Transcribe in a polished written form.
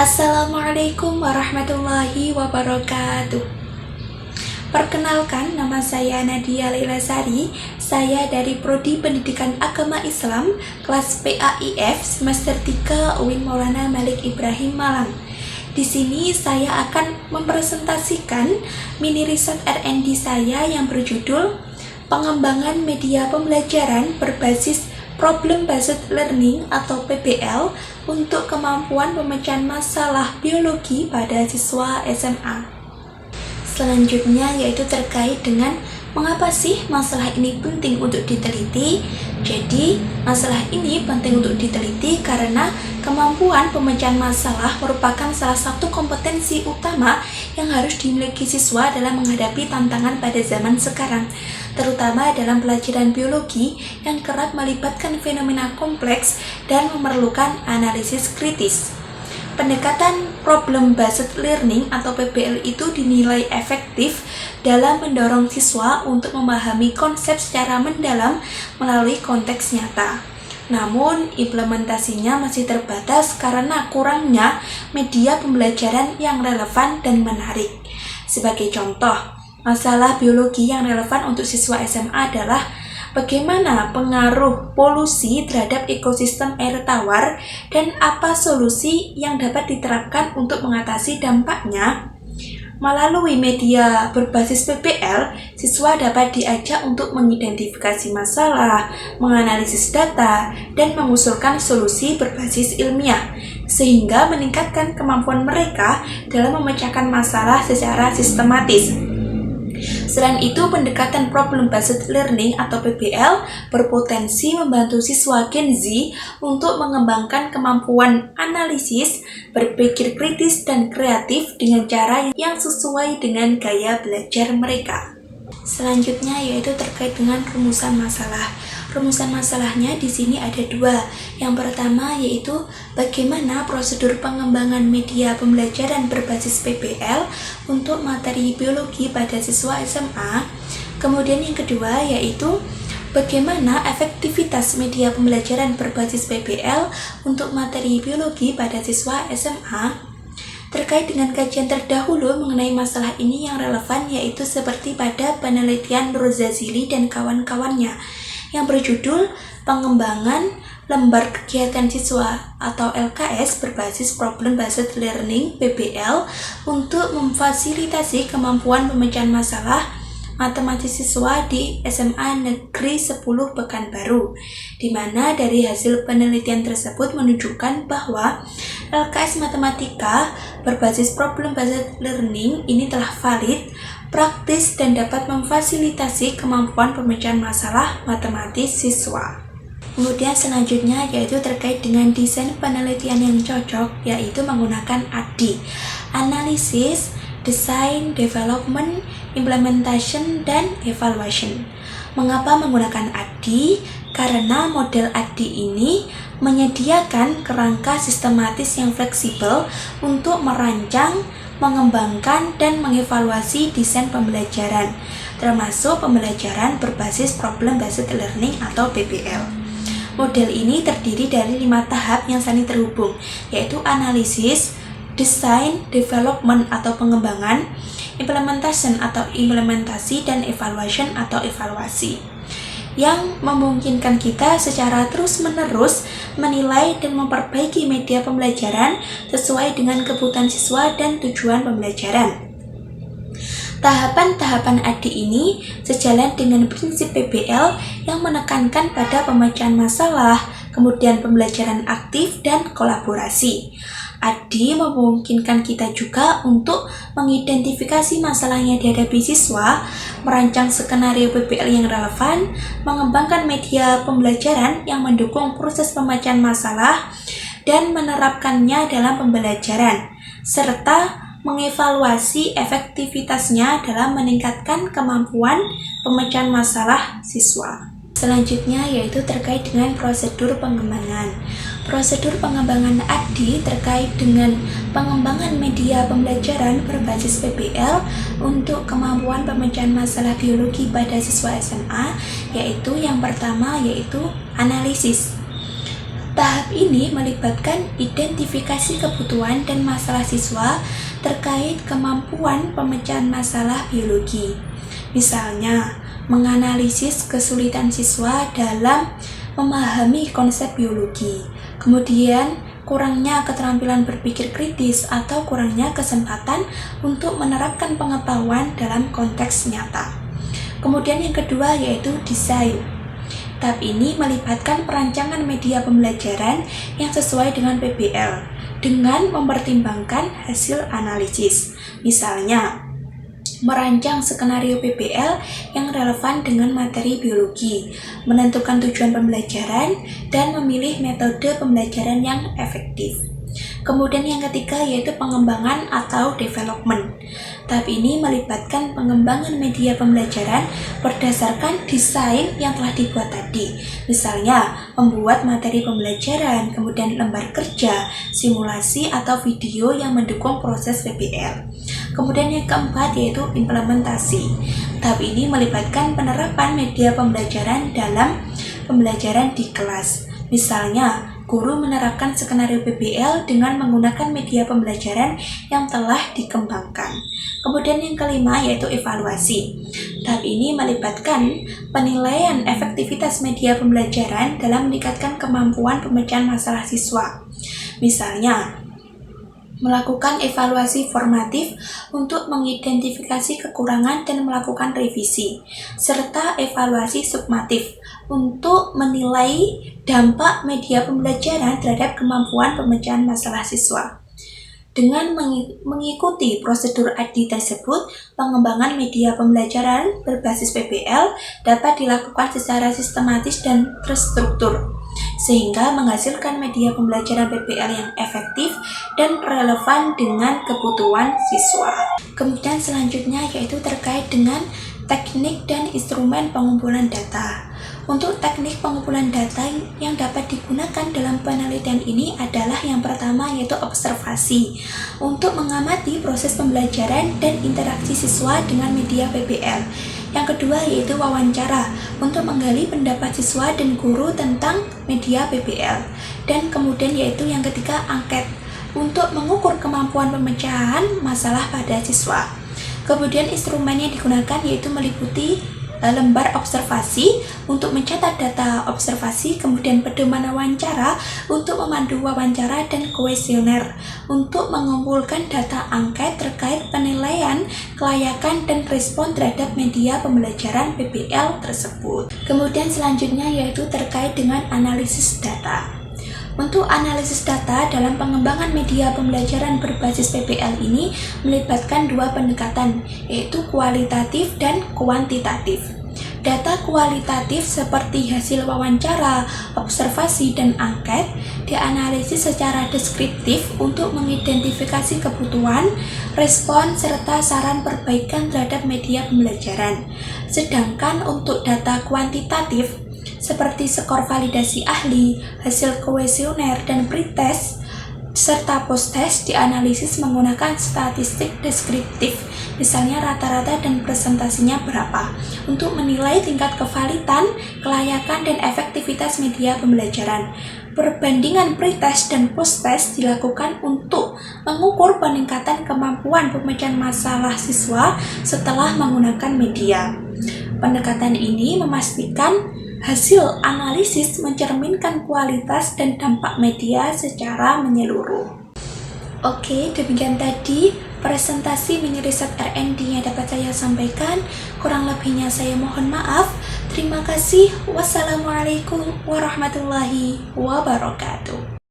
Assalamualaikum warahmatullahi wabarakatuh. Perkenalkan, nama saya Nadia Laila Sari. Saya dari Prodi Pendidikan Agama Islam kelas PAIF semester 3 UIN Maulana Malik Ibrahim Malang. Di sini saya akan mempresentasikan mini riset R&D saya yang berjudul Pengembangan Media Pembelajaran Berbasis Problem Based Learning atau PBL untuk kemampuan pemecahan masalah biologi pada siswa SMA. Selanjutnya yaitu terkait dengan mengapa sih masalah ini penting untuk diteliti. Jadi, masalah ini penting untuk diteliti karena kemampuan pemecahan masalah merupakan salah satu kompetensi utama yang harus dimiliki siswa dalam menghadapi tantangan pada zaman sekarang, terutama dalam pelajaran biologi yang kerap melibatkan fenomena kompleks dan memerlukan analisis kritis. Pendekatan Problem Based Learning atau PBL itu dinilai efektif dalam mendorong siswa untuk memahami konsep secara mendalam melalui konteks nyata. Namun, implementasinya masih terbatas karena kurangnya media pembelajaran yang relevan dan menarik. Sebagai contoh, masalah biologi yang relevan untuk siswa SMA adalah bagaimana pengaruh polusi terhadap ekosistem air tawar dan apa solusi yang dapat diterapkan untuk mengatasi dampaknya. Melalui media berbasis PBL, siswa dapat diajak untuk mengidentifikasi masalah, menganalisis data, dan mengusulkan solusi berbasis ilmiah, sehingga meningkatkan kemampuan mereka dalam memecahkan masalah secara sistematis. Selain itu, pendekatan Problem Based Learning atau PBL berpotensi membantu siswa Gen Z untuk mengembangkan kemampuan analisis, berpikir kritis dan kreatif dengan cara yang sesuai dengan gaya belajar mereka. Selanjutnya yaitu terkait dengan rumusan masalah. Rumusan masalahnya di sini ada dua. Yang pertama yaitu bagaimana prosedur pengembangan media pembelajaran berbasis PBL untuk materi biologi pada siswa SMA. Kemudian yang kedua yaitu bagaimana efektivitas media pembelajaran berbasis PBL untuk materi biologi pada siswa SMA. Terkait dengan kajian terdahulu mengenai masalah ini yang relevan yaitu seperti pada penelitian Rozazili dan kawan-kawannya yang berjudul Pengembangan Lembar Kegiatan Siswa atau LKS berbasis Problem Based Learning PBL untuk memfasilitasi kemampuan pemecahan masalah matematis siswa di SMA Negeri 10 Pekanbaru, di mana dari hasil penelitian tersebut menunjukkan bahwa LKS Matematika berbasis Problem Based Learning ini telah valid, praktis, dan dapat memfasilitasi kemampuan pemecahan masalah matematis siswa. Kemudian selanjutnya yaitu terkait dengan desain penelitian yang cocok, yaitu menggunakan ADDIE, Analysis, Design, Development, Implementation, dan Evaluation. Mengapa menggunakan ADDIE? Karena model ADDIE ini menyediakan kerangka sistematis yang fleksibel untuk merancang, mengembangkan, dan mengevaluasi desain pembelajaran, termasuk pembelajaran berbasis Problem Based Learning atau PBL. Model ini terdiri dari 5 tahap yang saling terhubung, yaitu analisis, desain, development atau pengembangan, implementation atau implementasi, dan evaluation atau evaluasi, yang memungkinkan kita secara terus-menerus menilai dan memperbaiki media pembelajaran sesuai dengan kebutuhan siswa dan tujuan pembelajaran. Tahapan-tahapan ADDIE ini sejalan dengan prinsip PBL yang menekankan pada pemecahan masalah, kemudian pembelajaran aktif, dan kolaborasi. ADDIE memungkinkan kita juga untuk mengidentifikasi masalah yang dihadapi siswa, merancang skenario PBL yang relevan, mengembangkan media pembelajaran yang mendukung proses pemecahan masalah, dan menerapkannya dalam pembelajaran, serta mengevaluasi efektivitasnya dalam meningkatkan kemampuan pemecahan masalah siswa. Selanjutnya yaitu terkait dengan prosedur pengembangan. Prosedur pengembangan ADDIE terkait dengan pengembangan media pembelajaran berbasis PBL untuk kemampuan pemecahan masalah biologi pada siswa SMA, yaitu yang pertama yaitu analisis. Tahap ini melibatkan identifikasi kebutuhan dan masalah siswa terkait kemampuan pemecahan masalah biologi. Misalnya, menganalisis kesulitan siswa dalam memahami konsep biologi, kemudian kurangnya keterampilan berpikir kritis atau kurangnya kesempatan untuk menerapkan pengetahuan dalam konteks nyata. Kemudian yang kedua yaitu desain. Tahap ini melibatkan perancangan media pembelajaran yang sesuai dengan PBL dengan mempertimbangkan hasil analisis. Misalnya, merancang skenario PBL yang relevan dengan materi biologi, menentukan tujuan pembelajaran, dan memilih metode pembelajaran yang efektif. Kemudian yang ketiga yaitu pengembangan atau development. Tahap ini melibatkan pengembangan media pembelajaran berdasarkan desain yang telah dibuat tadi. Misalnya, membuat materi pembelajaran, kemudian lembar kerja, simulasi atau video yang mendukung proses PBL. Kemudian yang keempat yaitu implementasi. Tahap ini melibatkan penerapan media pembelajaran dalam pembelajaran di kelas. Misalnya, guru menerapkan skenario PBL dengan menggunakan media pembelajaran yang telah dikembangkan. Kemudian yang kelima yaitu evaluasi. Tahap ini melibatkan penilaian efektivitas media pembelajaran dalam meningkatkan kemampuan pemecahan masalah siswa. Misalnya, melakukan evaluasi formatif untuk mengidentifikasi kekurangan dan melakukan revisi, serta evaluasi summatif untuk menilai dampak media pembelajaran terhadap kemampuan pemecahan masalah siswa. Dengan mengikuti prosedur ADDIE tersebut, pengembangan media pembelajaran berbasis PBL dapat dilakukan secara sistematis dan terstruktur, sehingga menghasilkan media pembelajaran PBL yang efektif dan relevan dengan kebutuhan siswa. Kemudian selanjutnya yaitu terkait dengan teknik dan instrumen pengumpulan data. Untuk teknik pengumpulan data yang dapat digunakan dalam penelitian ini adalah yang pertama yaitu observasi untuk mengamati proses pembelajaran dan interaksi siswa dengan media PBL. Yang kedua yaitu wawancara untuk menggali pendapat siswa dan guru tentang media PBL. Dan kemudian yaitu yang ketiga angket untuk mengukur kemampuan pemecahan masalah pada siswa. Kemudian instrumen yang digunakan yaitu meliputi lembar observasi untuk mencatat data observasi, kemudian pedoman wawancara untuk memandu wawancara, dan kuesioner untuk mengumpulkan data angket terkait penilaian kelayakan dan respon terhadap media pembelajaran PBL tersebut. Kemudian selanjutnya yaitu terkait dengan analisis data. Untuk analisis data dalam pengembangan media pembelajaran berbasis PBL ini melibatkan dua pendekatan, yaitu kualitatif dan kuantitatif. Data kualitatif seperti hasil wawancara, observasi, dan angket dianalisis secara deskriptif untuk mengidentifikasi kebutuhan, respon, serta saran perbaikan terhadap media pembelajaran. Sedangkan untuk data kuantitatif seperti skor validasi ahli, hasil kuesioner dan pretest, serta post-test dianalisis menggunakan statistik deskriptif, misalnya rata-rata dan presentasinya berapa, untuk menilai tingkat kevalidan, kelayakan, dan efektivitas media pembelajaran. Perbandingan pretest dan post-test dilakukan untuk mengukur peningkatan kemampuan pemecahan masalah siswa setelah menggunakan media. Pendekatan ini memastikan hasil analisis mencerminkan kualitas dan dampak media secara menyeluruh. Oke, demikian tadi presentasi mini riset R&D yang dapat saya sampaikan. Kurang lebihnya saya mohon maaf. Terima kasih. Wassalamualaikum warahmatullahi wabarakatuh.